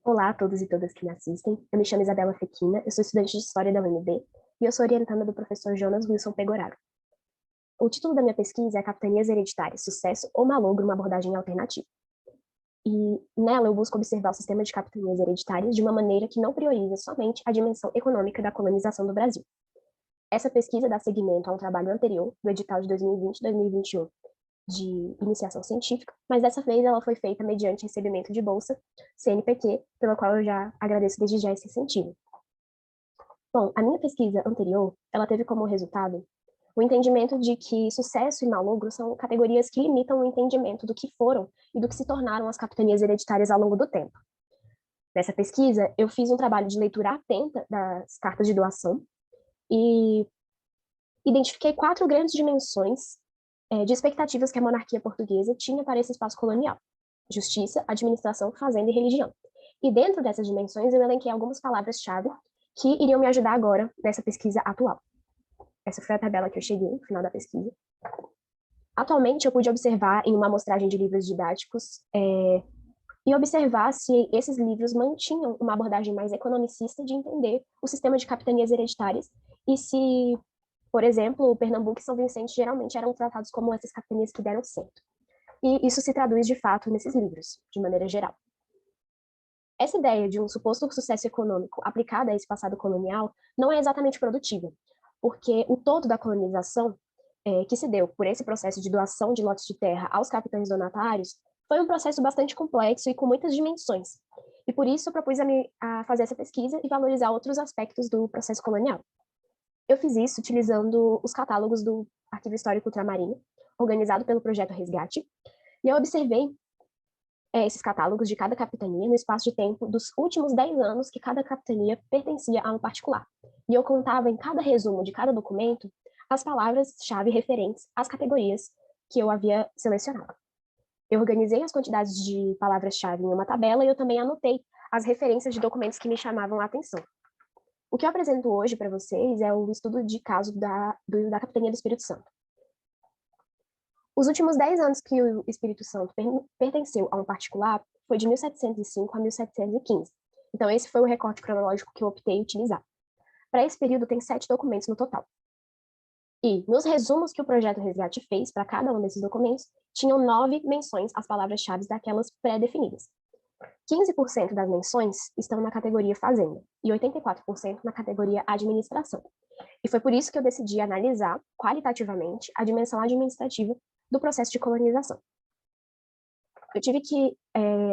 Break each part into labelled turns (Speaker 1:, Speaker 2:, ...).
Speaker 1: Olá a todos e todas que me assistem. Eu me chamo Isabela Fequina, eu sou estudante de História da UNB e eu sou orientanda do professor Jonas Wilson Pegoraro. O título da minha pesquisa é Capitanias Hereditárias, Sucesso ou Malogro, uma abordagem alternativa. E nela eu busco observar o sistema de capitanias hereditárias de uma maneira que não prioriza somente a dimensão econômica da colonização do Brasil. Essa pesquisa dá seguimento a um trabalho anterior, do edital de 2020-2021, de iniciação científica, mas dessa vez ela foi feita mediante recebimento de bolsa CNPq, pela qual eu já agradeço desde já esse incentivo. Bom, a minha pesquisa anterior, ela teve como resultado o entendimento de que sucesso e malogro são categorias que limitam o entendimento do que foram e do que se tornaram as capitanias hereditárias ao longo do tempo. Nessa pesquisa, eu fiz um trabalho de leitura atenta das cartas de doação e identifiquei 4 grandes dimensões de expectativas que a monarquia portuguesa tinha para esse espaço colonial: justiça, administração, fazenda e religião. E dentro dessas dimensões eu elenquei algumas palavras-chave que iriam me ajudar agora nessa pesquisa atual. Essa foi a tabela que eu cheguei no final da pesquisa. Atualmente eu pude observar em uma amostragem de livros didáticos e observar se esses livros mantinham uma abordagem mais economicista de entender o sistema de capitanias hereditárias e se, por exemplo, Pernambuco e São Vicente geralmente eram tratados como essas capitanias que deram certo. E isso se traduz de fato nesses livros, de maneira geral. Essa ideia de um suposto sucesso econômico aplicada a esse passado colonial não é exatamente produtiva, porque o todo da colonização, que se deu por esse processo de doação de lotes de terra aos capitães donatários, foi um processo bastante complexo e com muitas dimensões. E por isso eu propus a fazer essa pesquisa e valorizar outros aspectos do processo colonial. Eu fiz isso utilizando os catálogos do Arquivo Histórico Ultramarino, organizado pelo Projeto Resgate, e eu observei esses catálogos de cada capitania no espaço de tempo dos últimos 10 anos que cada capitania pertencia a um particular. E eu contava em cada resumo de cada documento as palavras-chave referentes às categorias que eu havia selecionado. Eu organizei as quantidades de palavras-chave em uma tabela e eu também anotei as referências de documentos que me chamavam a atenção. O que eu apresento hoje para vocês é o estudo de caso da Capitania do Espírito Santo. Os últimos 10 anos que o Espírito Santo pertenceu a um particular foi de 1705 a 1715. Então, esse foi o recorte cronológico que eu optei utilizar. Para esse período, tem 7 documentos no total. E, nos resumos que o Projeto Resgate fez para cada um desses documentos, tinham 9 menções às palavras-chave daquelas pré-definidas. 15% das menções estão na categoria Fazenda e 84% na categoria Administração. E foi por isso que eu decidi analisar, qualitativamente, a dimensão administrativa do processo de colonização. Eu tive que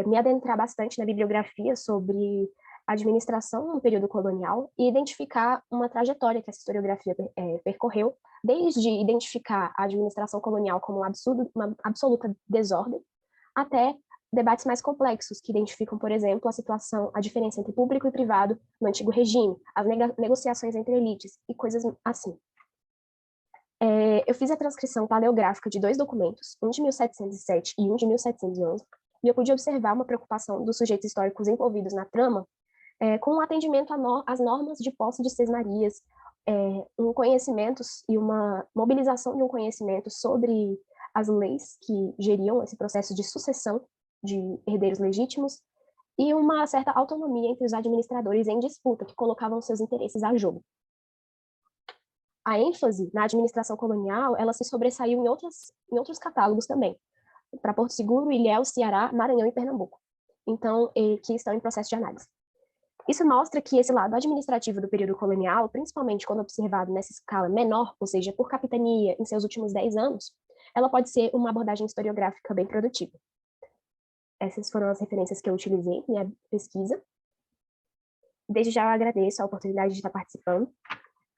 Speaker 1: me adentrar bastante na bibliografia sobre administração no período colonial e identificar uma trajetória que essa historiografia percorreu, desde identificar a administração colonial como uma absoluta desordem, até debates mais complexos, que identificam, por exemplo, a diferença entre público e privado no antigo regime, as negociações entre elites e coisas assim. Eu fiz a transcrição paleográfica de 2 documentos, um de 1707 e um de 1711, e eu pude observar uma preocupação dos sujeitos históricos envolvidos na trama com o atendimento às normas de posse de Sesmarias, um conhecimento e uma mobilização de um conhecimento sobre as leis que geriam esse processo de sucessão de herdeiros legítimos e uma certa autonomia entre os administradores em disputa, que colocavam seus interesses a jogo. A ênfase na administração colonial, ela se sobressaiu em outros catálogos também, para Porto Seguro, Ilhéus, Ceará, Maranhão e Pernambuco, então, que estão em processo de análise. Isso mostra que esse lado administrativo do período colonial, principalmente quando observado nessa escala menor, ou seja, por capitania em seus últimos 10 anos, ela pode ser uma abordagem historiográfica bem produtiva. Essas foram as referências que eu utilizei em minha pesquisa. Desde já eu agradeço a oportunidade de estar participando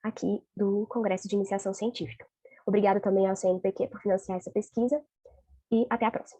Speaker 1: aqui do Congresso de Iniciação Científica. Obrigada também ao CNPq por financiar essa pesquisa e até a próxima.